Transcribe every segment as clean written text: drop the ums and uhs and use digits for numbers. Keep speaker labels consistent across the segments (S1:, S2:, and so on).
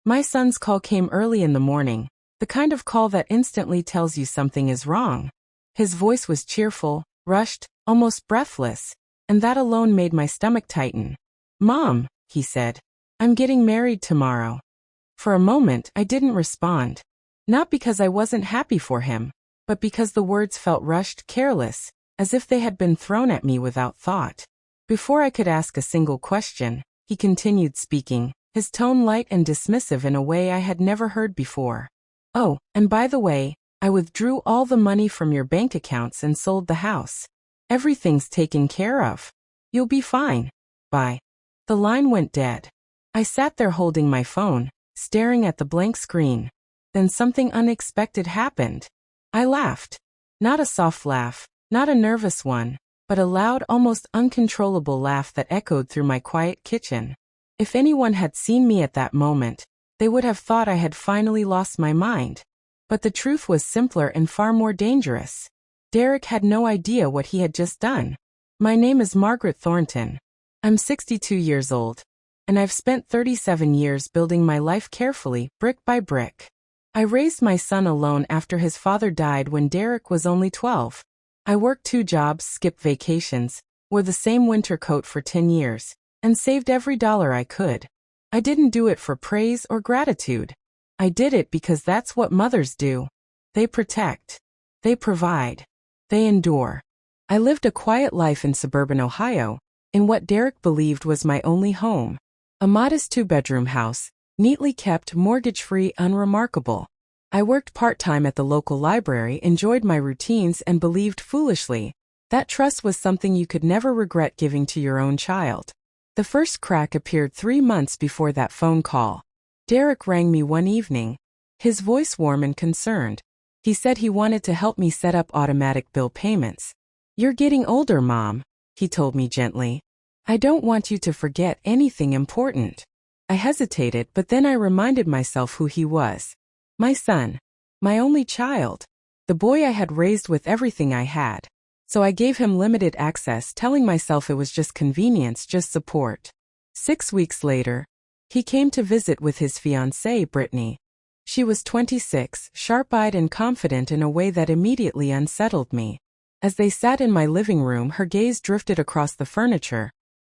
S1: My son's call came early in the morning, the kind of call that instantly tells you something is wrong. His voice was cheerful, rushed, almost breathless, and that alone made my stomach tighten. "Mom," he said, "I'm getting married tomorrow." For a moment, I didn't respond. Not because I wasn't happy for him, but because the words felt rushed, careless, as if they had been thrown at me without thought. Before I could ask a single question, he continued speaking, his tone light and dismissive in a way I had never heard before. "Oh, and by the way, I withdrew all the money from your bank accounts and sold the house. Everything's taken care of. You'll be fine. Bye." The line went dead. I sat there holding my phone, staring at the blank screen. Then something unexpected happened. I laughed. Not a soft laugh, not a nervous one, but a loud, almost uncontrollable laugh that echoed through my quiet kitchen. If anyone had seen me at that moment, they would have thought I had finally lost my mind. But the truth was simpler and far more dangerous. Derek had no idea what he had just done. My name is Margaret Thornton. I'm 62 years old, and I've spent 37 years building my life carefully, brick by brick. I raised my son alone after his father died when Derek was only 12. I worked 2 jobs, skipped vacations, wore the same winter coat for 10 years, and saved every dollar I could. I didn't do it for praise or gratitude. I did it because that's what mothers do. They protect. They provide. They endure. I lived a quiet life in suburban Ohio, in what Derek believed was my only home. A modest 2-bedroom house, neatly kept, mortgage-free, unremarkable. I worked part-time at the local library, enjoyed my routines, and believed foolishly that trust was something you could never regret giving to your own child. The first crack appeared 3 months before that phone call. Derek rang me one evening, his voice warm and concerned. He said he wanted to help me set up automatic bill payments. "You're getting older, Mom," he told me gently. "I don't want you to forget anything important." I hesitated, but then I reminded myself who he was. My son. My only child. The boy I had raised with everything I had. So I gave him limited access, telling myself it was just convenience, just support. 6 weeks later, he came to visit with his fiancée, Brittany. She was 26, sharp-eyed and confident in a way that immediately unsettled me. As they sat in my living room, her gaze drifted across the furniture,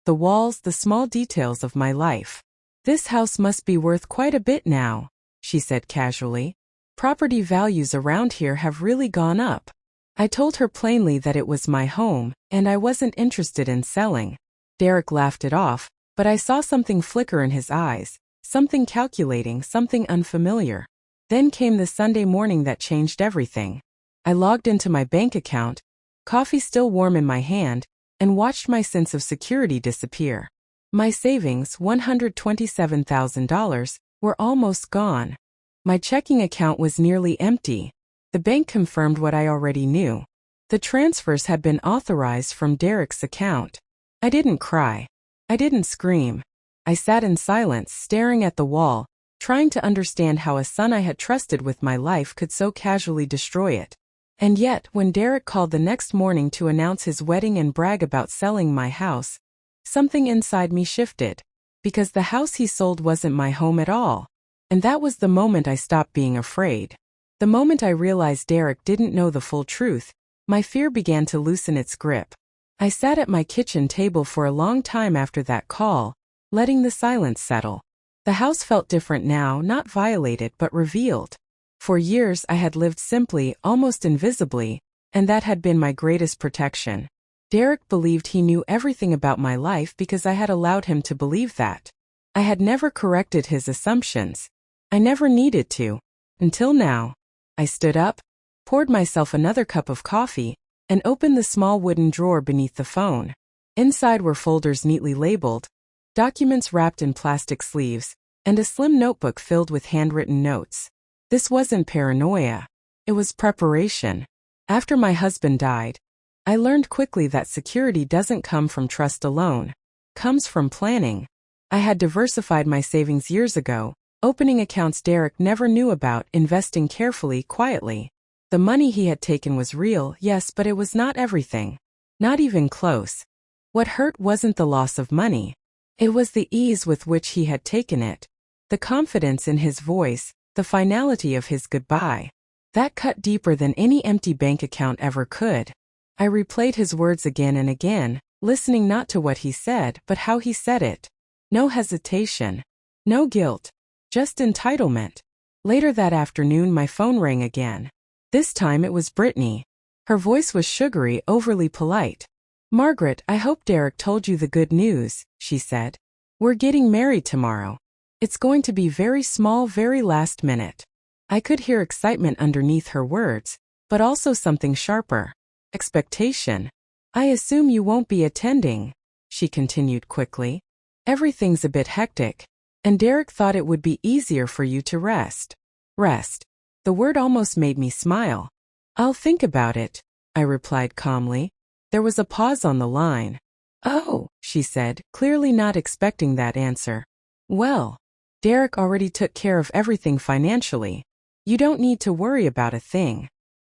S1: the walls, the small details of my life. "This house must be worth quite a bit now," she said casually. "Property values around here have really gone up." I told her plainly that it was my home, and I wasn't interested in selling. Derek laughed it off, but I saw something flicker in his eyes, something calculating, something unfamiliar. Then came the Sunday morning that changed everything. I logged into my bank account, coffee still warm in my hand, and watched my sense of security disappear. My savings, $127,000, were almost gone. My checking account was nearly empty. The bank confirmed what I already knew. The transfers had been authorized from Derek's account. I didn't cry. I didn't scream. I sat in silence, staring at the wall, trying to understand how a son I had trusted with my life could so casually destroy it. And yet, when Derek called the next morning to announce his wedding and brag about selling my house, something inside me shifted. Because the house he sold wasn't my home at all. And that was the moment I stopped being afraid. The moment I realized Derek didn't know the full truth, my fear began to loosen its grip. I sat at my kitchen table for a long time after that call, letting the silence settle. The house felt different now, not violated but revealed. For years I had lived simply, almost invisibly, and that had been my greatest protection. Derek believed he knew everything about my life because I had allowed him to believe that. I had never corrected his assumptions. I never needed to. Until now. I stood up, poured myself another cup of coffee, and opened the small wooden drawer beneath the phone. Inside were folders neatly labeled, documents wrapped in plastic sleeves, and a slim notebook filled with handwritten notes. This wasn't paranoia. It was preparation. After my husband died, I learned quickly that security doesn't come from trust alone. It comes from planning. I had diversified my savings years ago, opening accounts Derek never knew about, investing carefully, quietly. The money he had taken was real, yes, but it was not everything. Not even close. What hurt wasn't the loss of money. It was the ease with which he had taken it. The confidence in his voice, the finality of his goodbye. That cut deeper than any empty bank account ever could. I replayed his words again and again, listening not to what he said but how he said it. No hesitation. No guilt. Just entitlement. Later that afternoon my phone rang again. This time it was Brittany. Her voice was sugary, overly polite. "Margaret, I hope Derek told you the good news," she said. "We're getting married tomorrow. It's going to be very small, very last minute." I could hear excitement underneath her words, but also something sharper. Expectation. "I assume you won't be attending," she continued quickly. "Everything's a bit hectic, and Derek thought it would be easier for you to rest." Rest. The word almost made me smile. "I'll think about it," I replied calmly. There was a pause on the line. "Oh," she said, clearly not expecting that answer. "Well, Derek already took care of everything financially. You don't need to worry about a thing."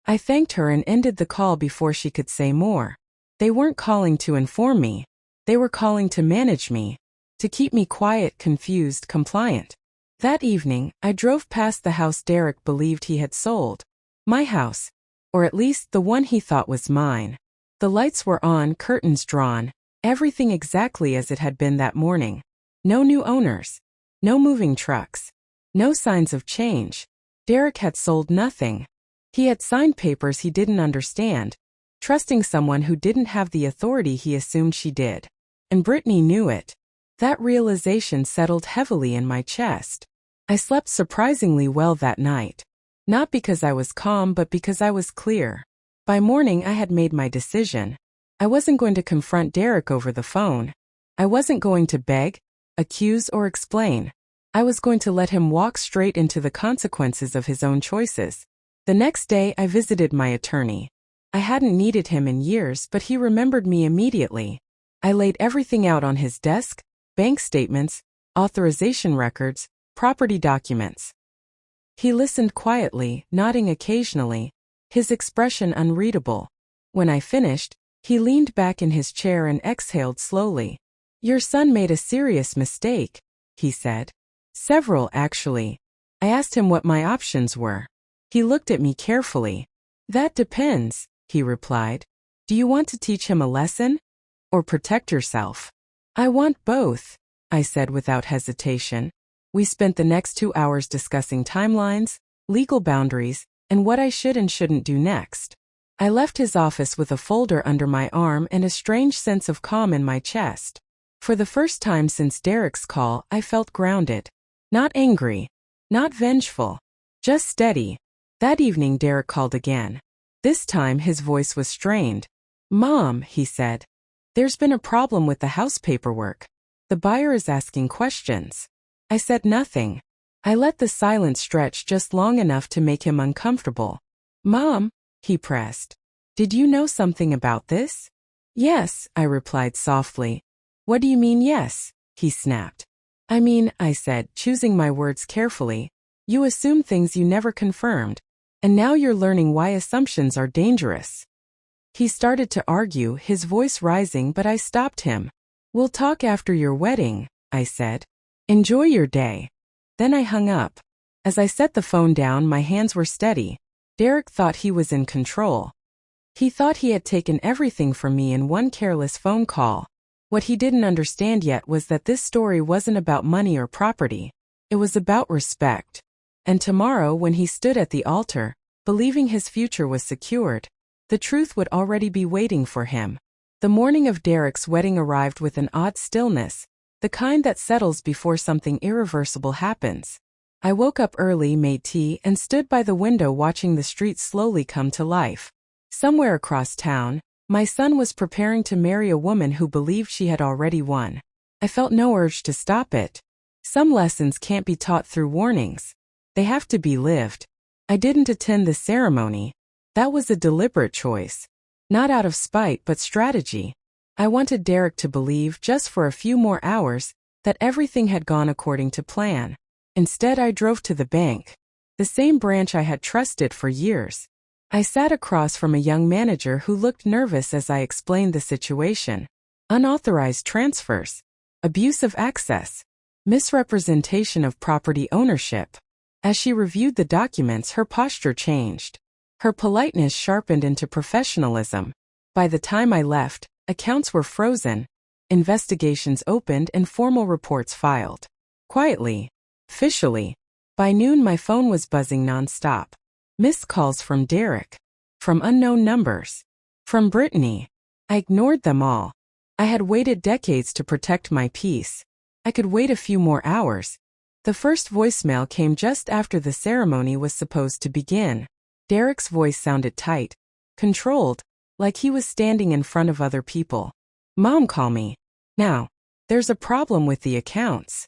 S1: I thanked her and ended the call before she could say more. They weren't calling to inform me. They were calling to manage me. To keep me quiet, confused, compliant. That evening, I drove past the house Derek believed he had sold. My house. Or at least the one he thought was mine. The lights were on, curtains drawn, everything exactly as it had been that morning. No new owners. No moving trucks. No signs of change. Derek had sold nothing. He had signed papers he didn't understand, trusting someone who didn't have the authority he assumed she did. And Brittany knew it. That realization settled heavily in my chest. I slept surprisingly well that night. Not because I was calm, but because I was clear. By morning I had made my decision. I wasn't going to confront Derek over the phone. I wasn't going to beg, accuse, or explain. I was going to let him walk straight into the consequences of his own choices. The next day I visited my attorney. I hadn't needed him in years, but he remembered me immediately. I laid everything out on his desk: bank statements, authorization records, property documents. He listened quietly, nodding occasionally, his expression unreadable. When I finished, he leaned back in his chair and exhaled slowly. "Your son made a serious mistake," he said. "Several, actually." I asked him what my options were. He looked at me carefully. "That depends," he replied. "Do you want to teach him a lesson? Or protect yourself?" "I want both," I said without hesitation. We spent the next 2 hours discussing timelines, legal boundaries, and what I should and shouldn't do next. I left his office with a folder under my arm and a strange sense of calm in my chest. For the first time since Derek's call, I felt grounded. Not angry. Not vengeful. Just steady. That evening Derek called again. This time his voice was strained. "Mom," he said. "There's been a problem with the house paperwork. The buyer is asking questions." I said nothing. I let the silence stretch just long enough to make him uncomfortable. "Mom," he pressed. "Did you know something about this?" "Yes," I replied softly. "What do you mean yes?" he snapped. "I mean," I said, choosing my words carefully, "you assume things you never confirmed, and now you're learning why assumptions are dangerous." He started to argue, his voice rising, but I stopped him. "We'll talk after your wedding," I said. "Enjoy your day." Then I hung up. As I set the phone down, my hands were steady. Derek thought he was in control. He thought he had taken everything from me in one careless phone call. What he didn't understand yet was that this story wasn't about money or property. It was about respect. And tomorrow, when he stood at the altar, believing his future was secured, the truth would already be waiting for him. The morning of Derek's wedding arrived with an odd stillness, the kind that settles before something irreversible happens. I woke up early, made tea, and stood by the window watching the streets slowly come to life. Somewhere across town, my son was preparing to marry a woman who believed she had already won. I felt no urge to stop it. Some lessons can't be taught through warnings. They have to be lived. I didn't attend the ceremony. That was a deliberate choice. Not out of spite, but strategy. I wanted Derek to believe, just for a few more hours, that everything had gone according to plan. Instead, I drove to the bank. The same branch I had trusted for years. I sat across from a young manager who looked nervous as I explained the situation. Unauthorized transfers. Abuse of access. Misrepresentation of property ownership. As she reviewed the documents, her posture changed. Her politeness sharpened into professionalism. By the time I left, accounts were frozen, investigations opened, and formal reports filed. Quietly, officially. By noon, my phone was buzzing nonstop. Missed calls from Derek. From unknown numbers. From Brittany. I ignored them all. I had waited decades to protect my peace. I could wait a few more hours. The first voicemail came just after the ceremony was supposed to begin. Derek's voice sounded tight, controlled, like he was standing in front of other people. "Mom, call me. Now. There's a problem with the accounts."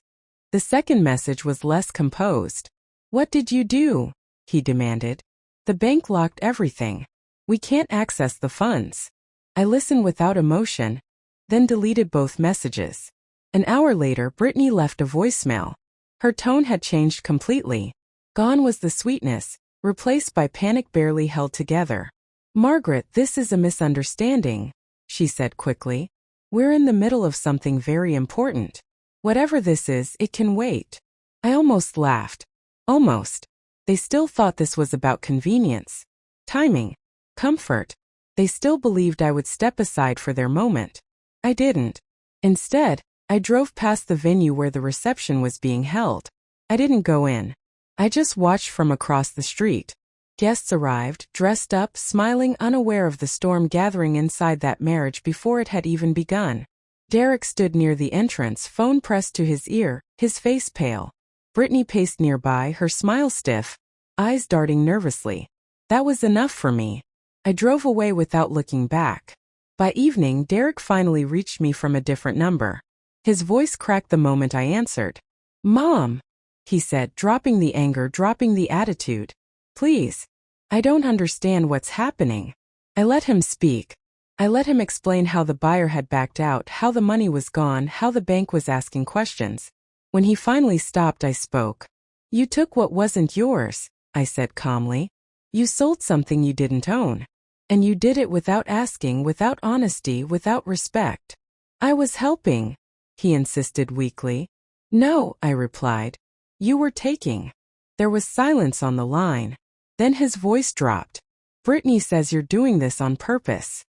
S1: The second message was less composed. "What did you do?" he demanded. "The bank locked everything. We can't access the funds." I listened without emotion, then deleted both messages. An hour later, Brittany left a voicemail. Her tone had changed completely. Gone was the sweetness, replaced by panic barely held together. "Margaret, this is a misunderstanding," she said quickly. "We're in the middle of something very important. Whatever this is, it can wait." I almost laughed. Almost. They still thought this was about convenience, timing, comfort. They still believed I would step aside for their moment. I didn't. Instead, I drove past the venue where the reception was being held. I didn't go in. I just watched from across the street. Guests arrived, dressed up, smiling, unaware of the storm gathering inside that marriage before it had even begun. Derek stood near the entrance, phone pressed to his ear, his face pale. Brittany paced nearby, her smile stiff, eyes darting nervously. That was enough for me. I drove away without looking back. By evening, Derek finally reached me from a different number. His voice cracked the moment I answered. "Mom," he said, dropping the anger, dropping the attitude. "Please. I don't understand what's happening." I let him speak. I let him explain how the buyer had backed out, how the money was gone, how the bank was asking questions. When he finally stopped, I spoke. "You took what wasn't yours," I said calmly. "You sold something you didn't own. And you did it without asking, without honesty, without respect." "I was helping," he insisted weakly. "No," I replied. "You were taking." There was silence on the line. Then his voice dropped. "Brittany says you're doing this on purpose."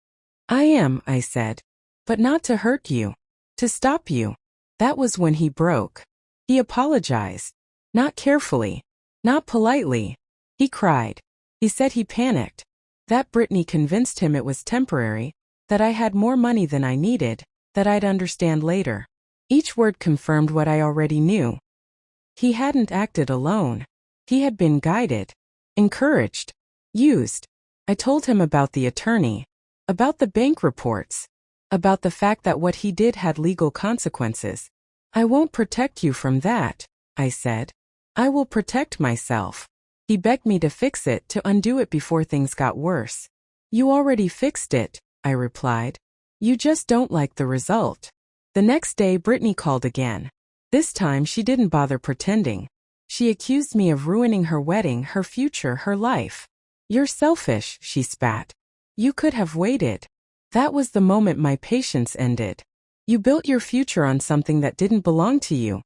S1: "I am," I said. "But not to hurt you. To stop you." That was when he broke. He apologized. Not carefully. Not politely. He cried. He said he panicked. That Brittany convinced him it was temporary, that I had more money than I needed, that I'd understand later. Each word confirmed what I already knew. He hadn't acted alone. He had been guided, encouraged, used. I told him about the attorney, about the bank reports, about the fact that what he did had legal consequences. "I won't protect you from that," I said. "I will protect myself." He begged me to fix it, to undo it before things got worse. "You already fixed it," I replied. "You just don't like the result." The next day, Brittany called again. This time, she didn't bother pretending. She accused me of ruining her wedding, her future, her life. "You're selfish," she spat. "You could have waited." That was the moment my patience ended. "You built your future on something that didn't belong to you,"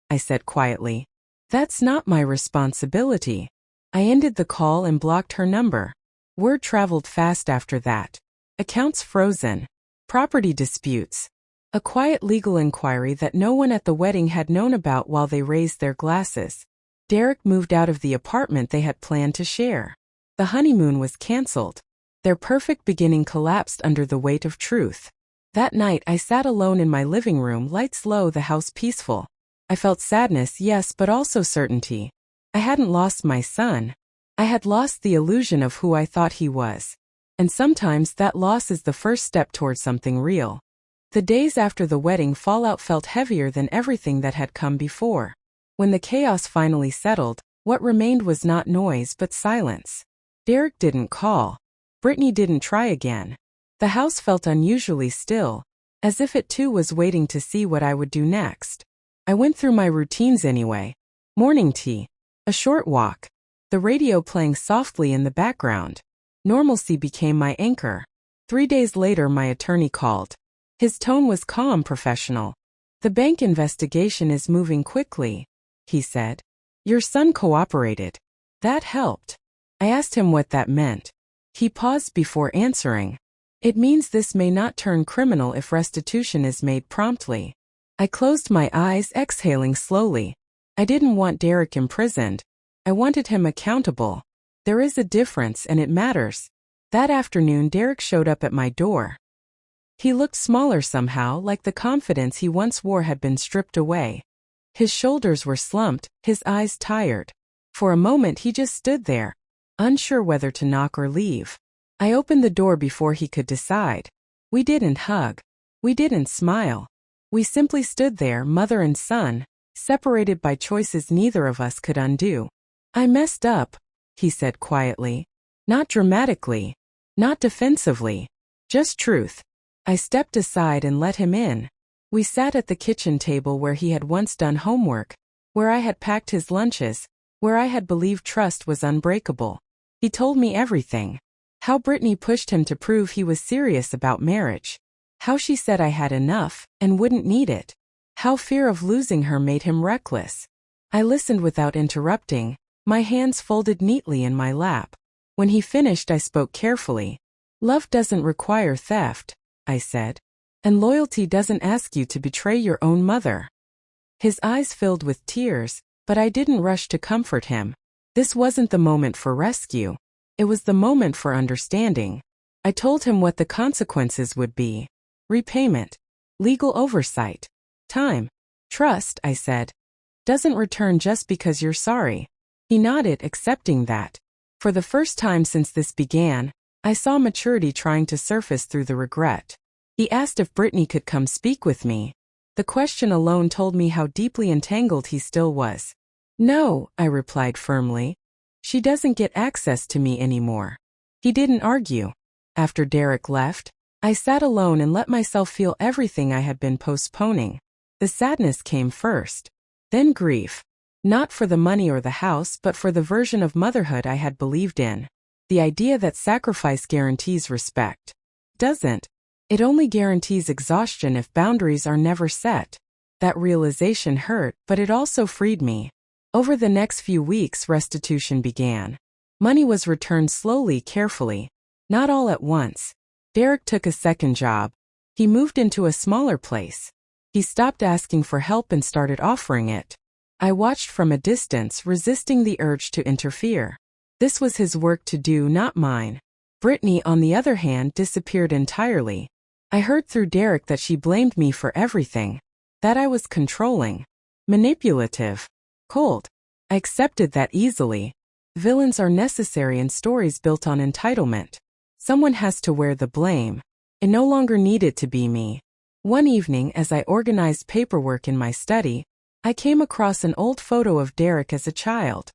S1: I said quietly. "That's not my responsibility." I ended the call and blocked her number. Word traveled fast after that. Accounts frozen. Property disputes. A quiet legal inquiry that no one at the wedding had known about while they raised their glasses. Derek moved out of the apartment they had planned to share. The honeymoon was canceled. Their perfect beginning collapsed under the weight of truth. That night I sat alone in my living room, lights low, the house peaceful. I felt sadness, yes, but also certainty. I hadn't lost my son. I had lost the illusion of who I thought he was. And sometimes that loss is the first step toward something real. The days after the wedding, fallout felt heavier than everything that had come before. When the chaos finally settled, what remained was not noise but silence. Derek didn't call. Brittany didn't try again. The house felt unusually still, as if it too was waiting to see what I would do next. I went through my routines anyway. Morning tea. A short walk. The radio playing softly in the background. Normalcy became my anchor. 3 days later, my attorney called. His tone was calm, professional. The bank investigation is moving quickly, he said. Your son cooperated. That helped. I asked him what that meant. He paused before answering. It means this may not turn criminal if restitution is made promptly. I closed my eyes, exhaling slowly. I didn't want Derek imprisoned. I wanted him accountable. There is a difference, and it matters. That afternoon, Derek showed up at my door. He looked smaller somehow, like the confidence he once wore had been stripped away. His shoulders were slumped, his eyes tired. For a moment he just stood there, unsure whether to knock or leave. I opened the door before he could decide. We didn't hug. We didn't smile. We simply stood there, mother and son, separated by choices neither of us could undo. I messed up, he said quietly. Not dramatically. Not defensively. Just truth. I stepped aside and let him in. We sat at the kitchen table where he had once done homework, where I had packed his lunches, where I had believed trust was unbreakable. He told me everything. How Brittany pushed him to prove he was serious about marriage. How she said I had enough and wouldn't need it. How fear of losing her made him reckless. I listened without interrupting, my hands folded neatly in my lap. When he finished, I spoke carefully. Love doesn't require theft, I said. And loyalty doesn't ask you to betray your own mother. His eyes filled with tears, but I didn't rush to comfort him. This wasn't the moment for rescue. It was the moment for understanding. I told him what the consequences would be. Repayment. Legal oversight. Time. Trust, I said. Doesn't return just because you're sorry. He nodded, accepting that. For the first time since this began, I saw maturity trying to surface through the regret. He asked if Brittany could come speak with me. The question alone told me how deeply entangled he still was. No, I replied firmly. She doesn't get access to me anymore. He didn't argue. After Derek left, I sat alone and let myself feel everything I had been postponing. The sadness came first. Then grief. Not for the money or the house, but for the version of motherhood I had believed in. The idea that sacrifice guarantees respect. Doesn't. It only guarantees exhaustion if boundaries are never set. That realization hurt, but it also freed me. Over the next few weeks, restitution began. Money was returned slowly, carefully. Not all at once. Derek took a second job. He moved into a smaller place. He stopped asking for help and started offering it. I watched from a distance, resisting the urge to interfere. This was his work to do, not mine. Brittany, on the other hand, disappeared entirely. I heard through Derek that she blamed me for everything. That I was controlling. Manipulative. Cold. I accepted that easily. Villains are necessary in stories built on entitlement. Someone has to wear the blame. It no longer needed to be me. One evening, as I organized paperwork in my study, I came across an old photo of Derek as a child.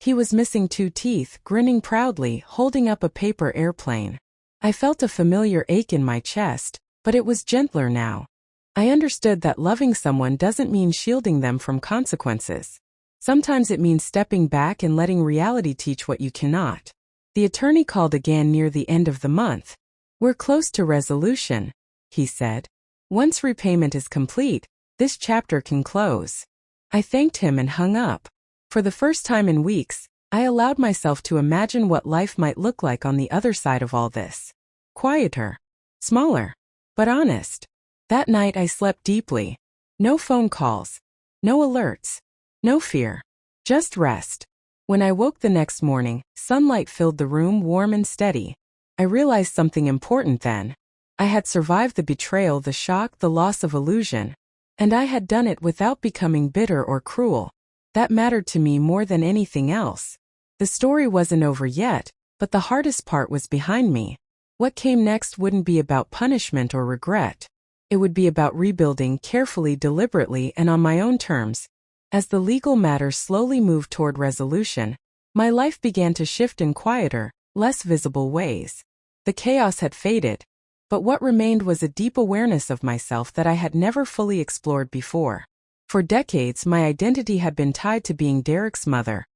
S1: He was missing 2 teeth, grinning proudly, holding up a paper airplane. I felt a familiar ache in my chest, but it was gentler now. I understood that loving someone doesn't mean shielding them from consequences. Sometimes it means stepping back and letting reality teach what you cannot. The attorney called again near the end of the month. We're close to resolution, he said. Once repayment is complete, this chapter can close. I thanked him and hung up. For the first time in weeks, I allowed myself to imagine what life might look like on the other side of all this. Quieter. Smaller. But honest. That night I slept deeply. No phone calls. No alerts. No fear. Just rest. When I woke the next morning, sunlight filled the room, warm and steady. I realized something important then. I had survived the betrayal, the shock, the loss of illusion. And I had done it without becoming bitter or cruel. That mattered to me more than anything else. The story wasn't over yet, but the hardest part was behind me. What came next wouldn't be about punishment or regret. It would be about rebuilding carefully, deliberately, and on my own terms. As the legal matters slowly moved toward resolution, my life began to shift in quieter, less visible ways. The chaos had faded, but what remained was a deep awareness of myself that I had never fully explored before. For decades, my identity had been tied to being Derek's mother.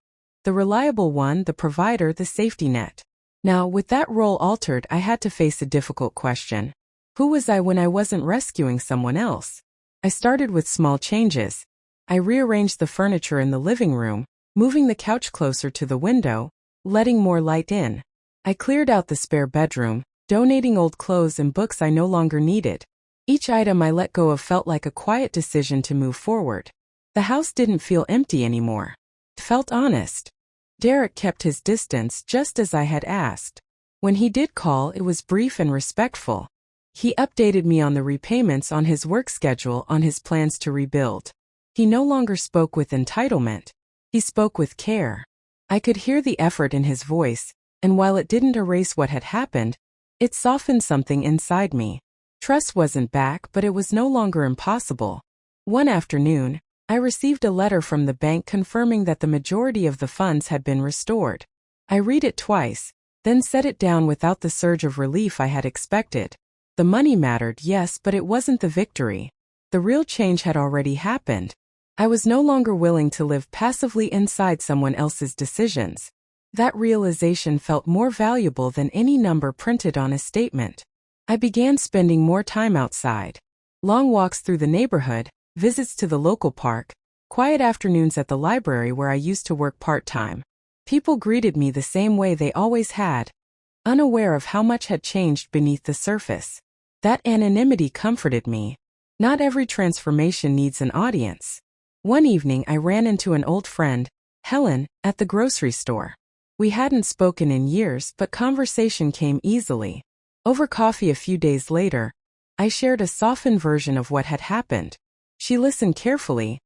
S1: The reliable one, the provider, the safety net. Now, with that role altered, I had to face a difficult question. Who was I when I wasn't rescuing someone else? I started with small changes. I rearranged the furniture in the living room, moving the couch closer to the window, letting more light in. I cleared out the spare bedroom, donating old clothes and books I no longer needed. Each item I let go of felt like a quiet decision to move forward. The house didn't feel empty anymore. It felt honest. Derek kept his distance just as I had asked. When he did call, it was brief and respectful. He updated me on the repayments on his work schedule, on his plans to rebuild. He no longer spoke with entitlement. He spoke with care. I could hear the effort in his voice, and while it didn't erase what had happened, it softened something inside me. Trust wasn't back, but it was no longer impossible. One afternoon, I received a letter from the bank confirming that the majority of the funds had been restored. I read it twice, then set it down without the surge of relief I had expected. The money mattered, yes, but it wasn't the victory. The real change had already happened. I was no longer willing to live passively inside someone else's decisions. That realization felt more valuable than any number printed on a statement. I began spending more time outside. Long walks through the neighborhood, visits to the local park, quiet afternoons at the library where I used to work part-time. People greeted me the same way they always had, unaware of how much had changed beneath the surface. That anonymity comforted me. Not every transformation needs an audience. One evening I ran into an old friend, Helen, at the grocery store. We hadn't spoken in years, but conversation came easily. Over coffee a few days later, I shared a softened version of what had happened. She listened carefully,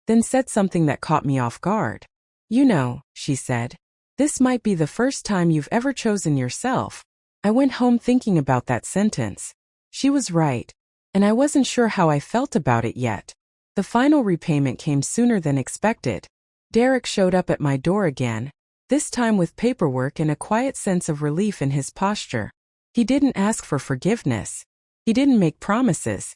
S1: then said something that caught me off guard. "You know," she said, "this might be the first time you've ever chosen yourself." I went home thinking about that sentence. She was right, and I wasn't sure how I felt about it yet. The final repayment came sooner than expected. Derek showed up at my door again, this time with paperwork and a quiet sense of relief in his posture. He didn't ask for forgiveness. He didn't make promises.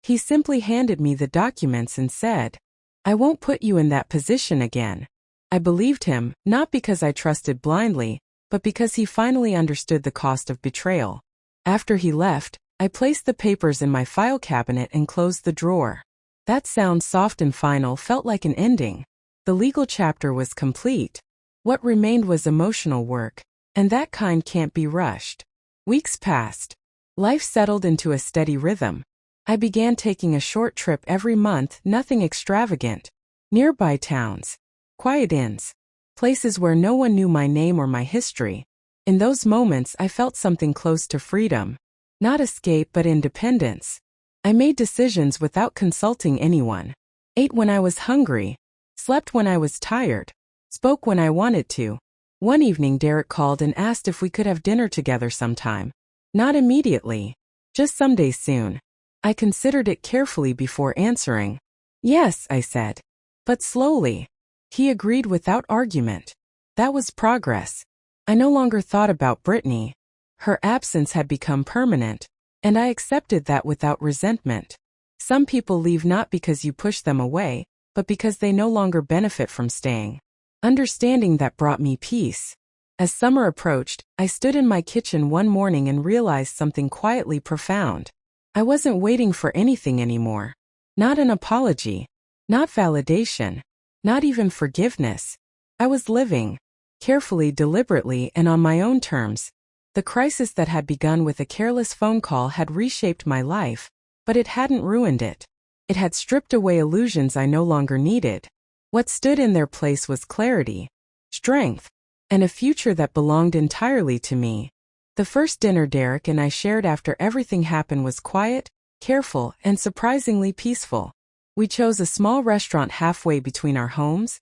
S1: He simply handed me the documents and said, "I won't put you in that position again." I believed him, not because I trusted blindly, but because he finally understood the cost of betrayal. After he left, I placed the papers in my file cabinet and closed the drawer. That sound, soft and final, felt like an ending. The legal chapter was complete. What remained was emotional work, and that kind can't be rushed. Weeks passed. Life settled into a steady rhythm. I began taking a short trip every month, nothing extravagant. Nearby towns, quiet inns, places where no one knew my name or my history. In those moments I felt something close to freedom. Not escape, but independence. I made decisions without consulting anyone. Ate when I was hungry. Slept when I was tired. Spoke when I wanted to. One evening Derek called and asked if we could have dinner together sometime. Not immediately. Just someday soon. I considered it carefully before answering. "Yes," I said. But slowly. He agreed without argument. That was progress. I no longer thought about Brittany. Her absence had become permanent, and I accepted that without resentment. Some people leave not because you push them away, but because they no longer benefit from staying. Understanding that brought me peace. As summer approached, I stood in my kitchen one morning and realized something quietly profound. I wasn't waiting for anything anymore. Not an apology. Not validation. Not even forgiveness. I was living. Carefully, deliberately, and on my own terms. The crisis that had begun with a careless phone call had reshaped my life, but it hadn't ruined it. It had stripped away illusions I no longer needed. What stood in their place was clarity, strength, and a future that belonged entirely to me. The first dinner Derek and I shared after everything happened was quiet, careful, and surprisingly peaceful. We chose a small restaurant halfway between our homes,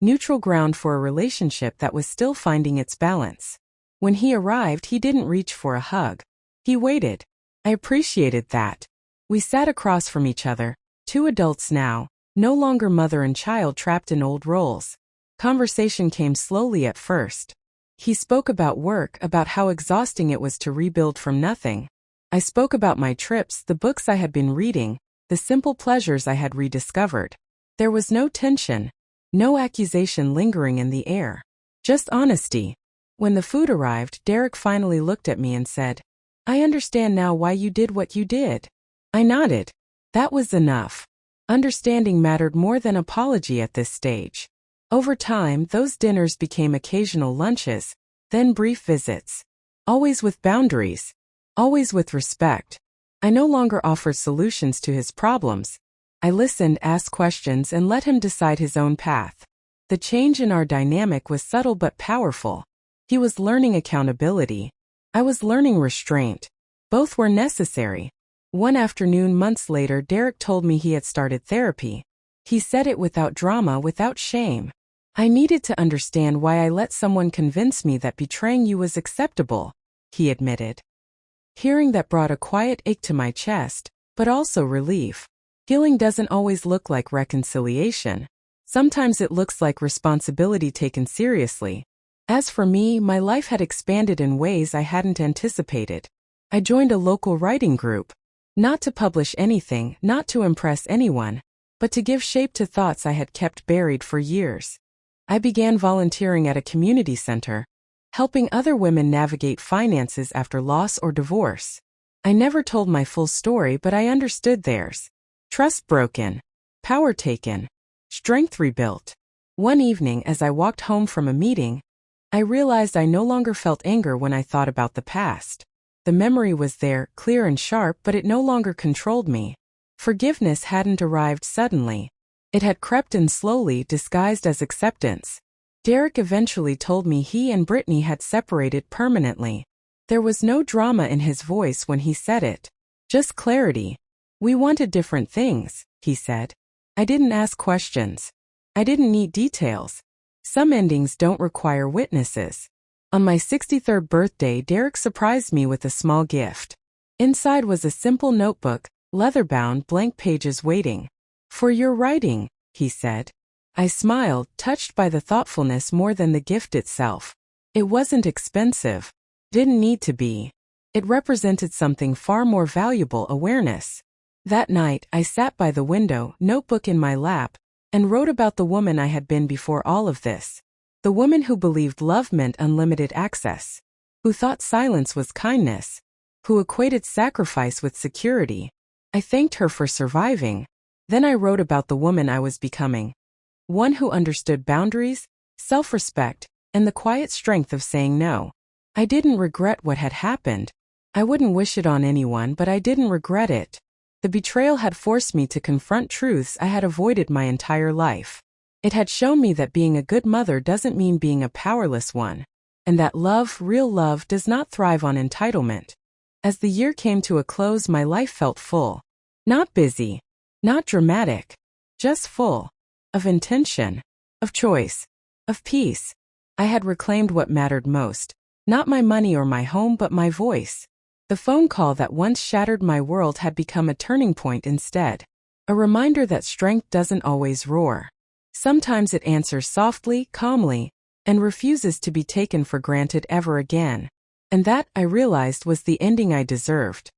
S1: neutral ground for a relationship that was still finding its balance. When he arrived, he didn't reach for a hug. He waited. I appreciated that. We sat across from each other, two adults now, no longer mother and child trapped in old roles. Conversation came slowly at first. He spoke about work, about how exhausting it was to rebuild from nothing. I spoke about my trips, the books I had been reading, the simple pleasures I had rediscovered. There was no tension, no accusation lingering in the air. Just honesty. When the food arrived, Derek finally looked at me and said, "I understand now why you did what you did." I nodded. That was enough. Understanding mattered more than apology at this stage. Over time, those dinners became occasional lunches, then brief visits. Always with boundaries. Always with respect. I no longer offered solutions to his problems. I listened, asked questions, and let him decide his own path. The change in our dynamic was subtle but powerful. He was learning accountability. I was learning restraint. Both were necessary. One afternoon months later, Derek told me he had started therapy. He said it without drama, without shame. I needed to understand why I let someone convince me that betraying you was acceptable, he admitted. Hearing that brought a quiet ache to my chest, but also relief. Healing doesn't always look like reconciliation. Sometimes it looks like responsibility taken seriously. As for me, my life had expanded in ways I hadn't anticipated. I joined a local writing group. Not to publish anything, not to impress anyone, but to give shape to thoughts I had kept buried for years. I began volunteering at a community center, helping other women navigate finances after loss or divorce. I never told my full story, but I understood theirs. Trust broken, power taken, strength rebuilt. One evening, as I walked home from a meeting, I realized I no longer felt anger when I thought about the past. The memory was there, clear and sharp, but it no longer controlled me. Forgiveness hadn't arrived suddenly. It had crept in slowly, disguised as acceptance. Derek eventually told me he and Brittany had separated permanently. There was no drama in his voice when he said it. Just clarity. We wanted different things, he said. I didn't ask questions. I didn't need details. Some endings don't require witnesses. On my 63rd birthday, Derek surprised me with a small gift. Inside was a simple notebook, leather-bound, blank pages waiting. For your writing, he said. I smiled, touched by the thoughtfulness more than the gift itself. It wasn't expensive. Didn't need to be. It represented something far more valuable: awareness. That night, I sat by the window, notebook in my lap, and wrote about the woman I had been before all of this. The woman who believed love meant unlimited access. Who thought silence was kindness. Who equated sacrifice with security. I thanked her for surviving. Then I wrote about the woman I was becoming. One who understood boundaries, self-respect, and the quiet strength of saying no. I didn't regret what had happened. I wouldn't wish it on anyone, but I didn't regret it. The betrayal had forced me to confront truths I had avoided my entire life. It had shown me that being a good mother doesn't mean being a powerless one, and that love, real love, does not thrive on entitlement. As the year came to a close, my life felt full. Not busy, not dramatic, just full. Of intention, of choice, of peace. I had reclaimed what mattered most. Not my money or my home, but my voice. The phone call that once shattered my world had become a turning point instead. A reminder that strength doesn't always roar. Sometimes it answers softly, calmly, and refuses to be taken for granted ever again. And that, I realized, was the ending I deserved.